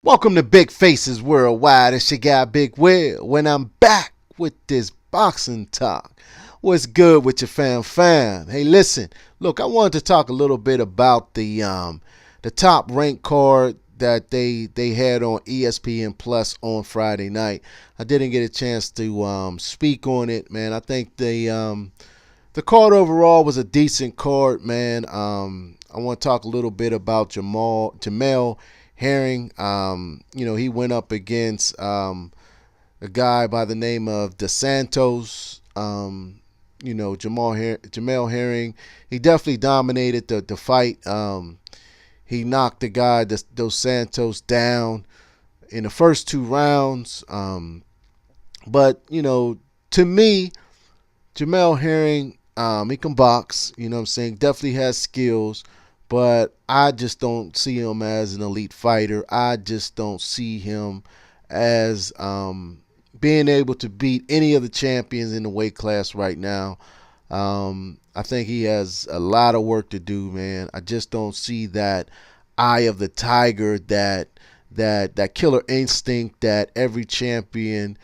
Welcome to Big Faces Worldwide. It's your guy Big Will. When I'm back with this boxing talk, what's good with your fam? Hey, listen, look, I wanted to talk a little bit about the top ranked card that they had on ESPN Plus on Friday night. I didn't get a chance to speak on it, man. I think the card overall was a decent card, man. I want to talk a little bit about Jamel Herring. He went up against a guy by the name of DeSantos. Jamel Herring. He definitely dominated the fight. He knocked the guy Dos Santos down in the first two rounds. But to me, Jamel Herring, he can box. You know what I'm saying? Definitely has skills, but I just don't see him as an elite fighter. I just don't see him as being able to beat any of the champions in the weight class right now. I think he has a lot of work to do, man. I just don't see that eye of the tiger, that killer instinct that every champion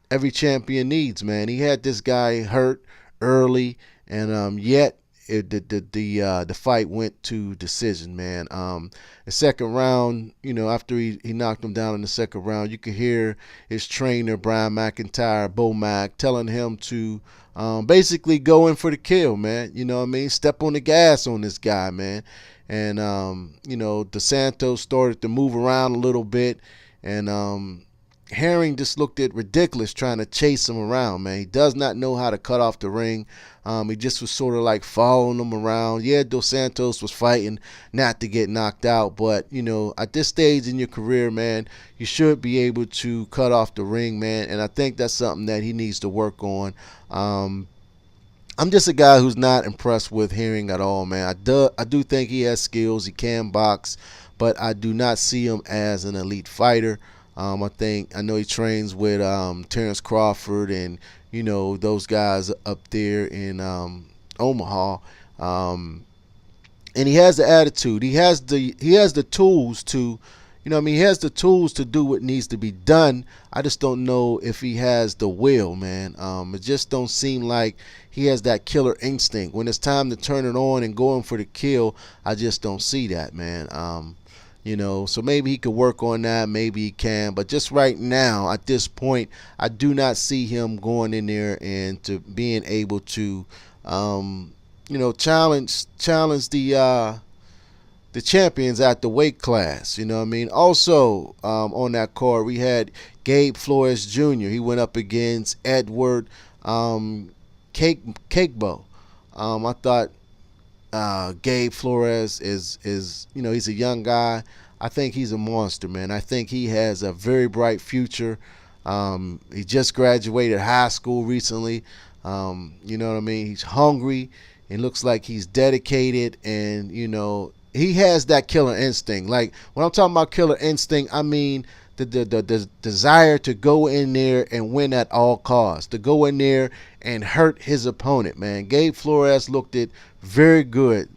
needs, man. He had this guy hurt early, and yet the fight went to decision, man. The second round, after he knocked him down in the second round, you could hear his trainer Brian McIntyre, Bomac, telling him to basically go in for the kill, man. You know what I mean? Step on the gas on this guy, man. And DeSantos started to move around a little bit, and Herring just looked at ridiculous trying to chase him around, man. He does not know how to cut off the ring. He just was sort of like following him around. Yeah, Dos Santos was fighting not to get knocked out, but at this stage in your career, man, you should be able to cut off the ring, man. And I think that's something that he needs to work on. I'm just a guy who's not impressed with Herring at all, man. I do think he has skills. He can box, but I do not see him as an elite fighter. I know he trains with Terrence Crawford and those guys up there in Omaha, and he has the attitude. He has the tools to, he has the tools to do what needs to be done. I just don't know if he has the will, man. It just don't seem like he has that killer instinct. When it's time to turn it on and go in for the kill, I just don't see that, man. So maybe he could work on that. Maybe he can. But just right now, at this point, I do not see him going in there and to being able to, challenge the champions at the weight class. You know what I mean? Also, on that card, we had Gabe Flores Jr. He went up against Edward Cakebo. I thought Gabe Flores is he's a young guy. I think he's a monster, man. I think he has a very bright future. He just graduated high school recently. You know what I mean? He's hungry and looks like he's dedicated, and he has that killer instinct. Like when I'm talking about killer instinct, I mean the desire to go in there and win at all costs, to go in there and hurt his opponent, man. Gabe Flores looked it very good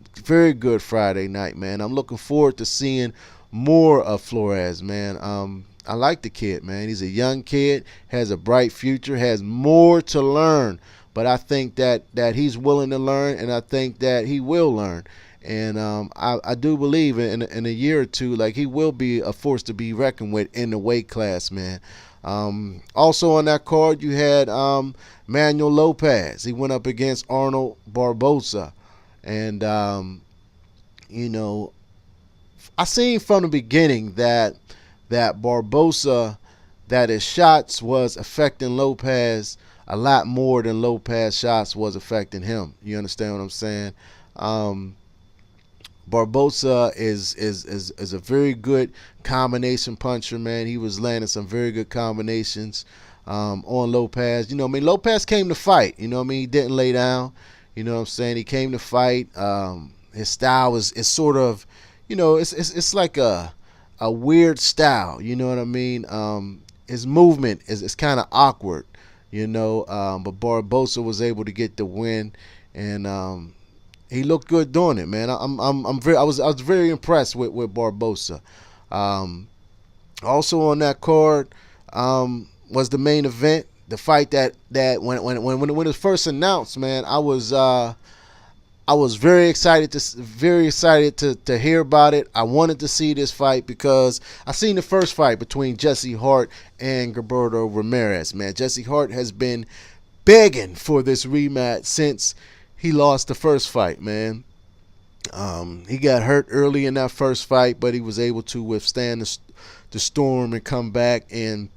Friday night, man. I'm looking forward to seeing more of Flores, man. I like the kid, man. He's a young kid, has a bright future, has more to learn. But I think that he's willing to learn, and I think that he will learn. And I do believe in a year or two, like he will be a force to be reckoned with in the weight class, man. Also on that card, you had Manuel Lopez. He went up against Arnold Barboza. And, I seen from the beginning that Barboza, that his shots was affecting Lopez a lot more than Lopez shots was affecting him. You understand what I'm saying? Barboza is a very good combination puncher, man. He was landing some very good combinations on Lopez. Lopez came to fight. He didn't lay down. You know what I'm saying? He came to fight. His style is sort of, it's like a weird style. You know what I mean? His movement is kind of awkward. But Barboza was able to get the win, and he looked good doing it, man. I was very impressed with Barboza. Also on that card was the main event, the fight that when it was first announced, man, I was very excited to hear about it. I wanted to see this fight because I seen the first fight between Jesse Hart and Gilberto Ramirez. Man, Jesse Hart has been begging for this rematch since he lost the first fight. Man, he got hurt early in that first fight, but he was able to withstand the storm and come back and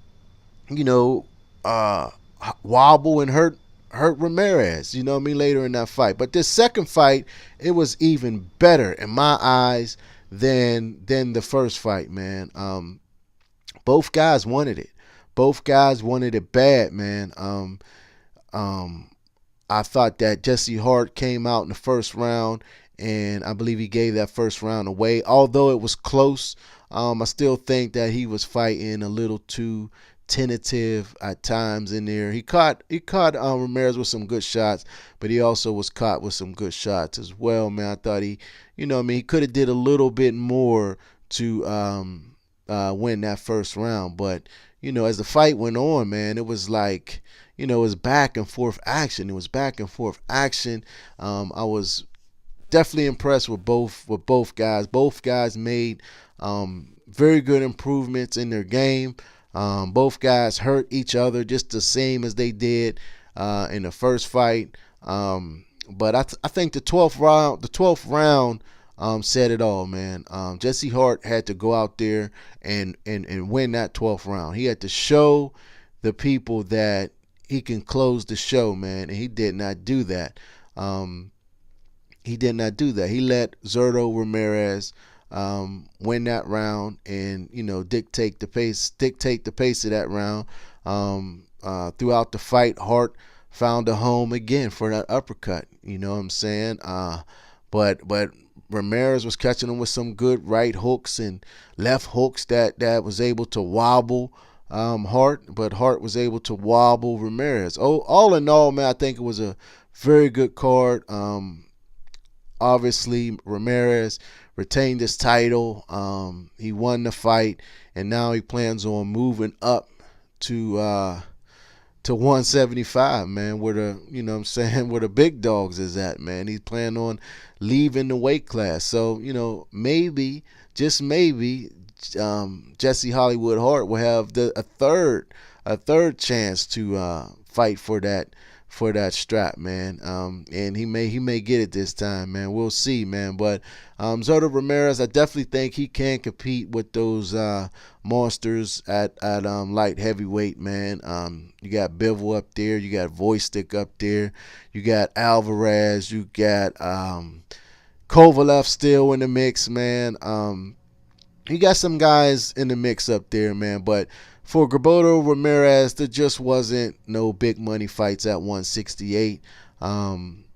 you know uh, wobble and hurt Ramirez, you know what I mean, later in that fight. But this second fight, it was even better in my eyes than the first fight, man. Both guys wanted it. Both guys wanted it bad, man. Um, I thought that Jesse Hart came out in the first round, and I believe he gave that first round away. Although it was close, I still think that he was fighting a little too tentative at times in there. He caught Ramirez with some good shots, but he also was caught with some good shots as well, man. I thought he could have did a little bit more to win that first round, but as the fight went on, man, it was like it was back and forth action. It was back and forth action. I was definitely impressed with both guys. Both guys made very good improvements in their game. Both guys hurt each other just the same as they did in the first fight. But I think the 12th round said it all, man. Jesse Hart had to go out there and win that 12th round. He had to show the people that he can close the show, man, and he did not do that. He did not do that. He let Zurdo Ramirez win that round and dictate the pace of that round. Throughout the fight, Hart found a home again for that uppercut. You know what I'm saying? But Ramirez was catching him with some good right hooks and left hooks that was able to wobble Hart, but Hart was able to wobble Ramirez. Oh, all in all, man, I think it was a very good card. Obviously, Ramirez retained his title. He won the fight, and now he plans on moving up to 175, man, where where the big dogs is at, man. He's planning on leaving the weight class. So, maybe, just maybe, Jesse Hollywood Hart will have a third chance to fight for that strap, man. And he may get it this time, man. We'll see, man. But Zurdo Ramirez, I definitely think he can compete with those monsters at light heavyweight, man. You got Bivol up there, you got Voystick up there, you got Alvarez, you got Kovalev still in the mix, man. You got some guys in the mix up there, man. But for Gilberto Ramirez, there just wasn't no big money fights at 168.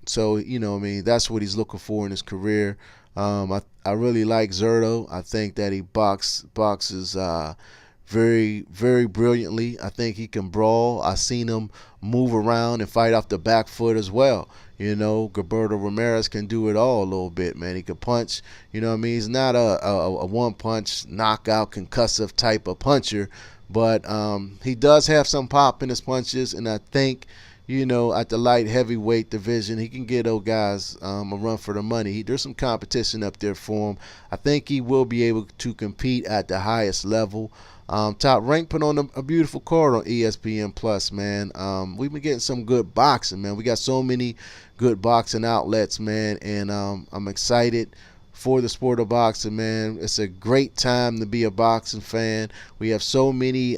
So, that's what he's looking for in his career. I really like Zurdo. I think that he boxes very, very brilliantly. I think he can brawl. I seen him move around and fight off the back foot as well. Gilberto Ramirez can do it all a little bit, man. He can punch. He's not a one-punch knockout concussive type of puncher, but he does have some pop in his punches, and I think, at the light heavyweight division, he can get those guys a run for the money. There's some competition up there for him. I think he will be able to compete at the highest level. Top Rank put on a beautiful card on ESPN Plus, man. We've been getting some good boxing, man. We got so many good boxing outlets, man, and I'm excited for the sport of boxing, man. It's a great time to be a boxing fan. We have so many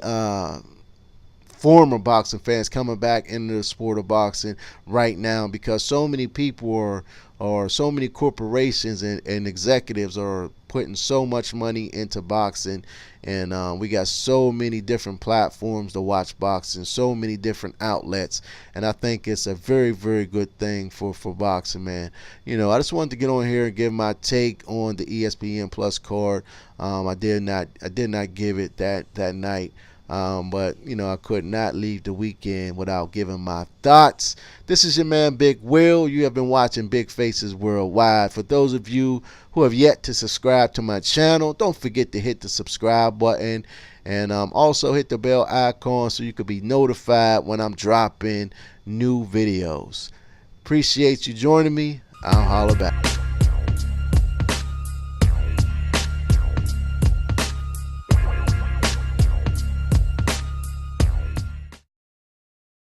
former boxing fans coming back into the sport of boxing right now because so many people or so many corporations and executives are putting so much money into boxing, and we got so many different platforms to watch boxing, so many different outlets, and I think it's a very, very good thing for boxing, man. I just wanted to get on here and give my take on the ESPN Plus card. I did not give it that night. But you know, I could not leave the weekend without giving my thoughts. This is your man Big Will. You have been watching Big Faces Worldwide. For those of you who have yet to subscribe to my channel, don't forget to hit the subscribe button, and also hit the bell icon so you can be notified when I'm dropping new videos. Appreciate you joining me. I'll holler back.